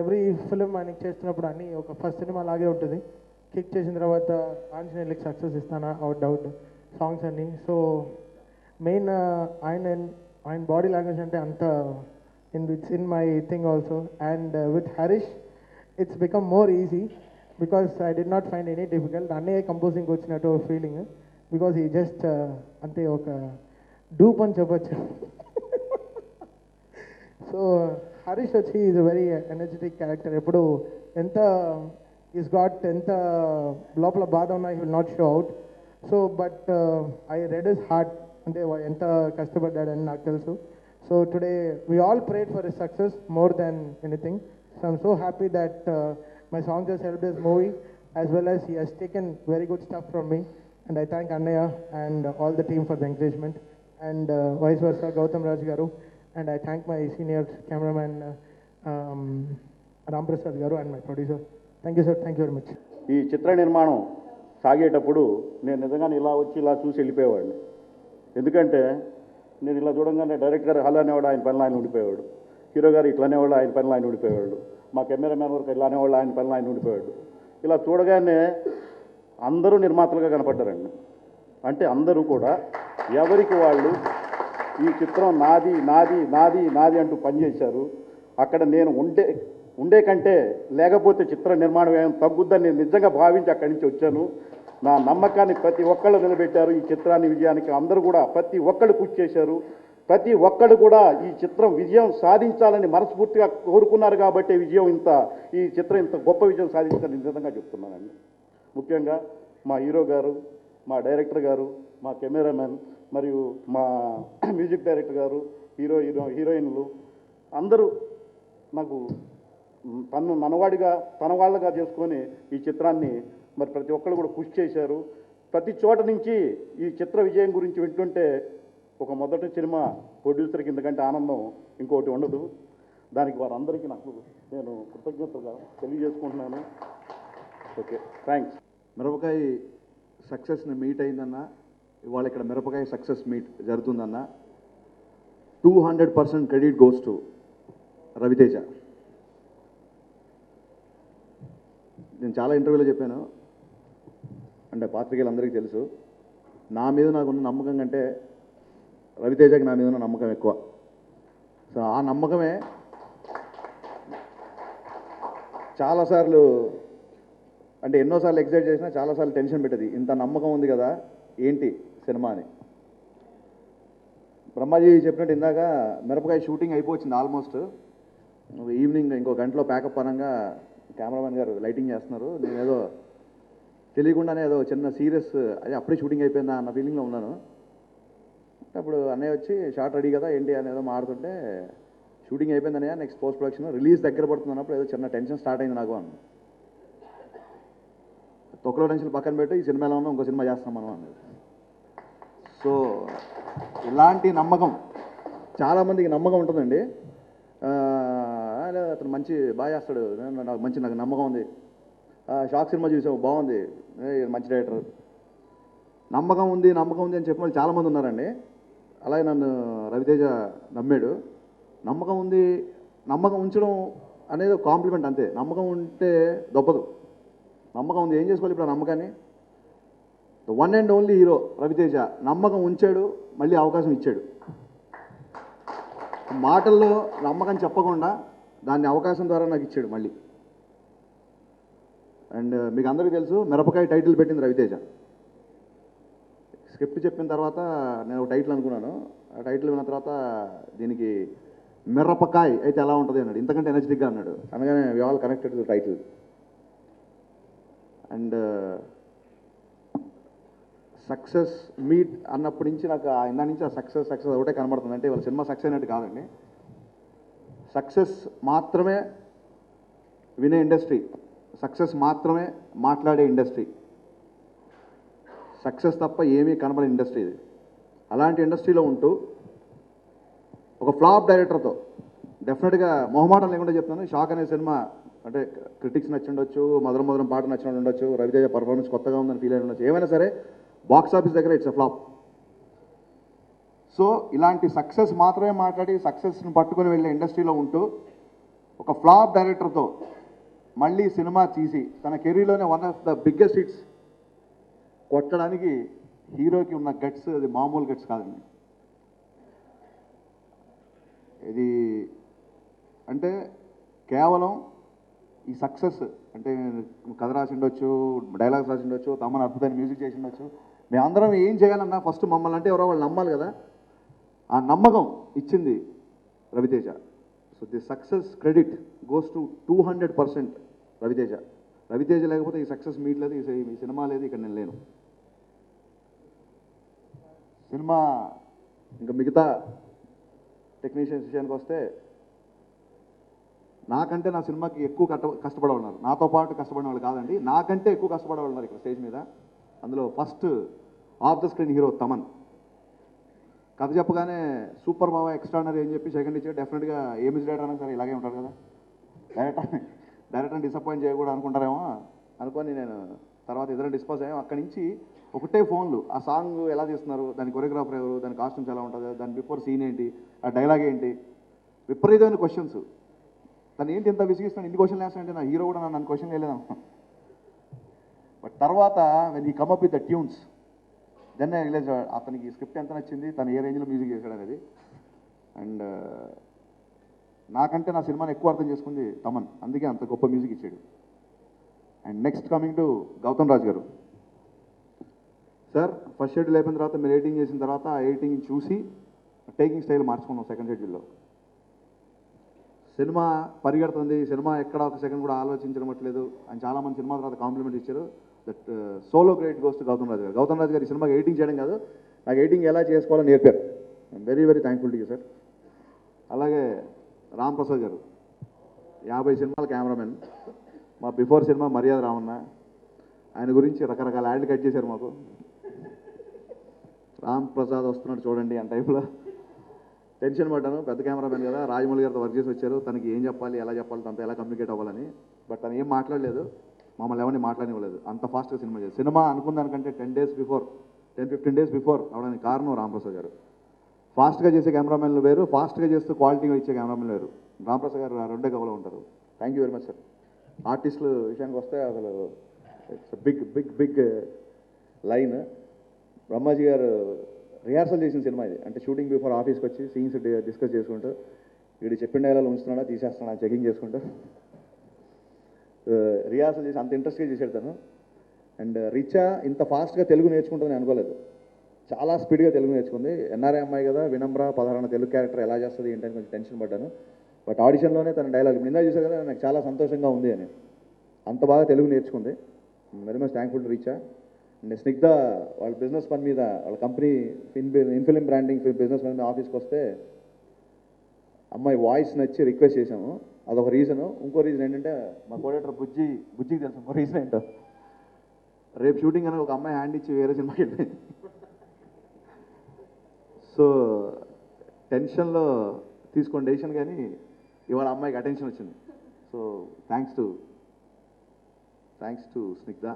Every film ఆయనకి చేస్తున్నప్పుడు అన్నీ ఒక ఫస్ట్ సినిమా లాగే ఉంటుంది. కిక్ చేసిన తర్వాత ఆంజనేయులకి సక్సెస్ ఇస్తానా అవుట్ డౌట్ సాంగ్స్ అన్నీ. సో మెయిన్ ఆయన బాడీ లాంగ్వేజ్ అంటే అంత it's in my thing also. And with Harish it's become more easy because I did not find any difficult. అన్నయ్య కంపోజింగ్ వచ్చినట్టు ఫీలింగ్ బికాస్ ఈ జస్ట్ అంతే ఒక డూప్ అని చెప్పచ్చు. సో హరీష్ వచ్చి is a very energetic character. ఎప్పుడు ఎంత ఈస్ గాట్ ఎంత లోపల బాధ ఉన్నా he will not show out. So but I read his heart అంటే ఎంత కష్టపడ్డాడని నాకు తెలుసు. So today we all prayed for his success more than anything. So I'm so happy that my song just helped his movie as well as he has taken very good stuff from me, and I thank Annaya and all the team for the encouragement, and vice versa Gautam Raj garu, and I thank my senior cameraman Ram Prasad garu and my producer. Thank you sir, thank you very much. ఈ చిత్ర నిర్మాణం సాగేటప్పుడు నేను నిజంగానే ఇలా వచ్చి ఇలా చూసి వెళ్ళిపోయేవాడిని. ఎందుకంటే నేను ఇలా చూడంగానే డైరెక్టర్ గారు హలో అనేవాడు, ఆయన పనిలో ఆయన ఉండిపోయేవాడు. హీరో గారు ఇట్లా అనేవాళ్ళు, ఆయన పనిలో ఆయన ఉండిపోయేవాడు. మా కెమెరామ్యాన్ వరకు ఇలా అనేవాళ్ళు, ఆయన పనిలో ఆయన ఉండిపోయాడు. ఇలా చూడగానే అందరూ నిర్మాతలుగా కనపడ్డారండి. అంటే అందరూ కూడా ఎవరికి వాళ్ళు ఈ చిత్రం నాది నాది నాది నాది అంటూ పనిచేశారు. అక్కడ నేను ఉండే కంటే లేకపోతే చిత్ర నిర్మాణం ఏమైనా తగ్గుద్దని నేను నిజంగా భావించి అక్కడి నుంచి వచ్చాను. నా నమ్మకాన్ని ప్రతి ఒక్కళ్ళు నిలబెట్టారు. ఈ చిత్రాన్ని విజయానికి అందరూ కూడా ప్రతి ఒక్కళ్ళు కృషి చేశారు. ప్రతి ఒక్కళ్ళు కూడా ఈ చిత్రం విజయం సాధించాలని మనస్ఫూర్తిగా కోరుకున్నారు. కాబట్టి ఈ చిత్రం ఇంత గొప్ప విజయం సాధించాలని నిజంగా చెప్తున్నానండి. ముఖ్యంగా మా హీరో గారు, మా డైరెక్టర్ గారు, మా కెమెరామెన్ మరియు మా మ్యూజిక్ డైరెక్టర్ గారు, హీరోయిన్లు అందరూ నాకు తన వాళ్ళగా చేసుకొని ఈ చిత్రాన్ని మరి ప్రతి ఒక్కళ్ళు కూడా కృషి చేశారు. ప్రతి చోట నుంచి ఈ చిత్ర విజయం గురించి వింటుంటే ఒక మొదటి సినిమా ప్రొడ్యూసర్ కిందకంటే ఆనందం ఇంకోటి ఉండదు. దానికి వారందరికీ నేను కృతజ్ఞతగా తెలియజేసుకుంటున్నాను. Okay, thanks. మిరపకాయ సక్సెస్ని మీట్ అయిందన్న, ఇవాళ ఇక్కడ మిరపకాయ సక్సెస్ మీట్ జరుగుతుందన్న 200% క్రెడిట్ గోస్ టు రవితేజ. నేను చాలా ఇంటర్వ్యూలో చెప్పాను, అంటే పాత్రికేయులందరికీ తెలుసు, నా మీద నాకున్న నమ్మకం కంటే రవితేజకి నా మీద ఉన్న నమ్మకం ఎక్కువ. సో ఆ నమ్మకమే చాలాసార్లు అంటే ఎన్నోసార్లు ఎక్సైట్ చేసినా చాలాసార్లు టెన్షన్ పెట్టదు. ఇంత నమ్మకం ఉంది కదా ఏంటి సినిమా అని. బ్రహ్మాజీ చెప్పినట్టు ఇందాక మిరపకాయ షూటింగ్ అయిపోయింది ఆల్మోస్ట్. ఈవినింగ్ ఇంకో గంటలో ప్యాకప్ పరంగా కెమెరామెన్ గారు లైటింగ్ చేస్తున్నారు. నేను ఏదో తెలియకుండానే ఏదో చిన్న సీరియస్ అదే అప్పుడే షూటింగ్ అయిపోయిందా అన్న ఫీలింగ్లో ఉన్నాను. అప్పుడు అన్నయ్య వచ్చి షార్ట్ రెడీ కదా ఏంటి అని ఏదో మాడుతుంటే షూటింగ్ అయిపోయింది అన్నయ్య, నెక్స్ట్ పోస్ట్ ప్రొడక్షన్ రిలీజ్ దగ్గర పడుతుంది అన్నప్పుడు ఏదో చిన్న టెన్షన్ స్టార్ట్ అయింది నాకు అన్న. తొక్కలో టెన్షన్ పక్కన పెట్టి ఈ సినిమాలో ఉన్న ఇంకో సినిమా చేస్తున్నాం మనం అన్నది. సో ఇలాంటి నమ్మకం చాలామందికి నమ్మకం ఉంటుందండి. అతను బాగా చేస్తాడు, నాకు నమ్మకం ఉంది. షాక్ సినిమా చూసావు బాగుంది, మంచి డైరెక్టర్, నమ్మకం ఉంది అని చెప్పిన వాళ్ళు చాలామంది ఉన్నారండి. అలాగే నన్ను రవితేజ నమ్మాడు. నమ్మకం ఉంది, నమ్మకం ఉంచడం అనేది కాంప్లిమెంట్ అంతే. నమ్మకం ఉంటే దొప్పదు. నమ్మకం ఉంది, ఏం చేసుకోవాలి ఇప్పుడు ఆ నమ్మకాన్ని? The one and only hero Ravi Teja నమ్మకం ఉంచాడు, మళ్ళీ అవకాశం ఇచ్చాడు. మాటల్లో నమ్మకం చెప్పకుండా దాన్ని అవకాశం ద్వారా నాకు ఇచ్చాడు మళ్ళీ. అండ్ మీకు అందరికీ తెలుసు మిరపకాయ టైటిల్ పెట్టింది రవితేజ. స్క్రిప్ట్ చెప్పిన తర్వాత నేను ఒక టైటిల్ అనుకున్నాను. ఆ టైటిల్ విన్న తర్వాత దీనికి మిరపకాయ అయితే ఎలా ఉంటుంది అన్నాడు. ఇంతకంటే ఎనర్జెటిక్గా అన్నాడు. అనగానే we all connected to title. And success meet అన్నప్పటి నుంచి నాకు ఇందా నుంచి ఆ సక్సెస్ ఒకటే కనబడుతుంది. అంటే వాళ్ళ సినిమా సక్సెస్ అయినట్టు కాదండి, సక్సెస్ మాత్రమే వినే ఇండస్ట్రీ, సక్సెస్ మాత్రమే మాట్లాడే ఇండస్ట్రీ, సక్సెస్ తప్ప ఏమీ కనబడే ఇండస్ట్రీ ఇది. అలాంటి ఇండస్ట్రీలో ఉంటూ ఒక ఫ్లాప్ డైరెక్టర్తో డెఫినెట్గా మొహమాటం లేకుండా చెప్తున్నాను, షాక్ అనే సినిమా అంటే క్రిటిక్స్ నచ్చుండొచ్చు, మధురం పాట నచ్చిన ఉండొచ్చు, రవితేజ పర్ఫార్మెన్స్ కొత్తగా ఉందని ఫీల్ అయి ఉండొచ్చు, ఏమైనా సరే బాక్స్ ఆఫీస్ దగ్గర ఇట్స్ ఎ ఫ్లాప్. సో ఇలాంటి సక్సెస్ మాత్రమే మాట్లాడి సక్సెస్ని పట్టుకొని వెళ్ళే ఇండస్ట్రీలో ఉంటూ ఒక ఫ్లాప్ డైరెక్టర్తో మళ్ళీ సినిమా తీసి తన కెరీర్లోనే one of the biggest hits కొట్టడానికి హీరోకి ఉన్న గట్స్ అది మామూలు గట్స్ కాదండి. ఇది అంటే కేవలం ఈ సక్సెస్ అంటే కథ రాసి ఉండొచ్చు, డైలాగ్స్ రాసి ఉండొచ్చు, తమను అద్భుతమైన మ్యూజిక్ చేసి ఉండొచ్చు. మేమందరం ఏం చేయాలన్నా ఫస్ట్ మమ్మల్ని అంటే ఎవరో వాళ్ళు నమ్మాలి కదా. ఆ నమ్మకం ఇచ్చింది Ravi Teja. So the success credit goes to 200% Ravi Teja. Ravi Teja లేకపోతే ఈ సక్సెస్ మీట్ లేదు, ఈ సినిమా లేదు, ఇక్కడ నేను లేను. సినిమా ఇంకా మిగతా టెక్నీషియన్స్ విషయానికి వస్తే నాకంటే నా సినిమాకి ఎక్కువ కష్టపడే ఉన్నారు. నాతో పాటు కష్టపడిన వాళ్ళు కాదండి, నాకంటే ఎక్కువ కష్టపడే వాళ్ళు ఉన్నారు ఇక్కడ స్టేజ్ మీద. అందులో first of the screen hero Thaman. కథ చెప్పగానే సూపర్ బాబా ఎక్స్ట్రానరీ అని చెప్పి సెకండ్ ఇచ్చాడు. డెఫినెట్గా ఏమి డైరెక్టర్ అయినా సరే ఇలాగే ఉంటారు కదా, డైరెక్టర్ని డిసప్పాయింట్ చేయకూడదు అనుకుంటారేమో అనుకొని నేను తర్వాత ఇద్దరు డిస్పోజ్ అయ్యాం. అక్కడి నుంచి ఒకటే ఫోన్లు, ఆ సాంగ్ ఎలా తీస్తున్నారు, దాని కొరియోగ్రాఫర్ ఎవరు, దాని కాస్ట్యూమ్స్ ఎలా ఉంటుంది, దాని బిఫోర్ సీన్ ఏంటి, ఆ డైలాగ్ ఏంటి, విపరీతమైన క్వశ్చన్స్. తను ఏంటి ఎంత విసిగిస్తున్నాను, ఇన్ని క్వశ్చన్లు వేస్తానంటే నా హీరో కూడా నన్ను క్వశ్చన్ వేయలేదమ్మా. బట్ తర్వాత when he come up with the tunes then I realise అతనికి స్క్రిప్ట్ ఎంత నచ్చింది, తను ఏ రేంజ్లో మ్యూజిక్ చేశాడు అనేది. అండ్ నాకంటే నా సినిమాని ఎక్కువ అర్థం చేసుకుంది తమన్, అందుకే అంత గొప్ప మ్యూజిక్ ఇచ్చాడు. And next coming to Gautam Raj garu sir. First schedule అయిపోయిన తర్వాత మీరు ఎడిటింగ్ చేసిన తర్వాత ఆ ఎడిటింగ్ చూసి టేకింగ్ స్టైల్ మార్చుకున్నాం సెకండ్ షెడ్యూల్లో. సినిమా పరిగెడుతుంది, సినిమా ఎక్కడ ఒక సెకండ్ కూడా ఆలోచించడమట్లేదు అని చాలామంది సినిమా తర్వాత కాంప్లిమెంట్ ఇచ్చారు. That solo great goes to Gautam Raj garu. Gautam Raj గారు ఈ సినిమాకి ఎడిటింగ్ చేయడం కాదు, నాకు ఎడిటింగ్ ఎలా చేసుకోవాలో నేర్పారు. I'm very very thankful to you sir. అలాగే రామ్ ప్రసాద్ గారు 50 సినిమాల కెమెరామెన్. మా బిఫోర్ సినిమా మర్యాద రామన్న, ఆయన గురించి రకరకాల యాడ్లు కట్ చేశారు మాకు. రామ్ ప్రసాద్ వస్తున్నాడు చూడండి అని టైప్లో టెన్షన్ పడ్డాను. పెద్ద కెమెరామెన్ కదా, రాజమౌళి గారితో వర్క్ చేసి వచ్చారు, తనకి ఏం చెప్పాలి, ఎలా చెప్పాలి, తనతో ఎలా కమ్యూనికేట్ అవ్వాలని. బట్ తను ఏం మాట్లాడలేదు, మమ్మల్ని ఎవరిని మాట్లాడనివ్వలేదు. అంత ఫాస్ట్గా సినిమా చేసి సినిమా అనుకున్న దానికంటే 10-15 డేస్ బిఫోర్ అవడానికి కారణం రాంప్రసాద్ గారు. ఫాస్ట్గా చేసే కెమెరామెన్లు వేరు, ఫాస్ట్గా చేస్తూ క్వాలిటీగా ఇచ్చే కెమెరామెన్లు వేరు. రాంప్రసాద్ గారు రెండే గవలో ఉంటారు. Thank you very much sir. ఆర్టిస్టులు విషయానికి వస్తే అసలు it's big big big line. Brahmaji garu rehearsal చేసిన సినిమా ఇది. అంటే షూటింగ్ బిఫోర్ ఆఫీస్కి వచ్చి సీన్స్ డిస్కస్ చేసుకుంటూ వీడు చెప్పిన డైలాగ్ ఉంచుతున్నాడా తీసేస్తున్నాడా చెకింగ్ చేసుకుంటూ రిహార్సల్ చేసి అంత ఇంట్రెస్ట్గా చేశాడు తను. అండ్ రిచా ఇంత ఫాస్ట్గా తెలుగు నేర్చుకుంటుందని అనుకోలేదు. చాలా స్పీడ్గా తెలుగు నేర్చుకుంది. ఎన్ఆర్ఐ అమ్మాయి కదా, వినమ్ర 16 తెలుగు క్యారెక్టర్ ఎలా చేస్తుంది ఏంటని కొంచెం టెన్షన్ పడ్డాను. బట్ ఆడిషన్లోనే తన డైలాగ్ నిన్న చూసారు కదా, నాకు చాలా సంతోషంగా ఉంది అని. అంత బాగా తెలుగు నేర్చుకుంది. Very much thankful to Richa. And Snigdha వాళ్ళ బిజినెస్ పని మీద, వాళ్ళ కంపెనీ ఇన్ఫిలిం బ్రాండింగ్ బిజినెస్ పని మీద ఆఫీస్కి వస్తే అమ్మాయి వాయిస్ నచ్చి రిక్వెస్ట్ చేశాము. అదొక రీజను. ఇంకో రీజన్ ఏంటంటే మా కోడేటర్ బుజ్జికి తెలుసు. ఇంకో రీజన్ ఏంటో, రేపు షూటింగ్ అని ఒక అమ్మాయి హ్యాండ్ ఇచ్చి వేరే సినిమాకి వెళ్ళింది. సో టెన్షన్లో తీసుకోండి డెసిషన్, కానీ ఇవాళ అమ్మాయికి అటెన్షన్ వచ్చింది. So thanks to Snigdha.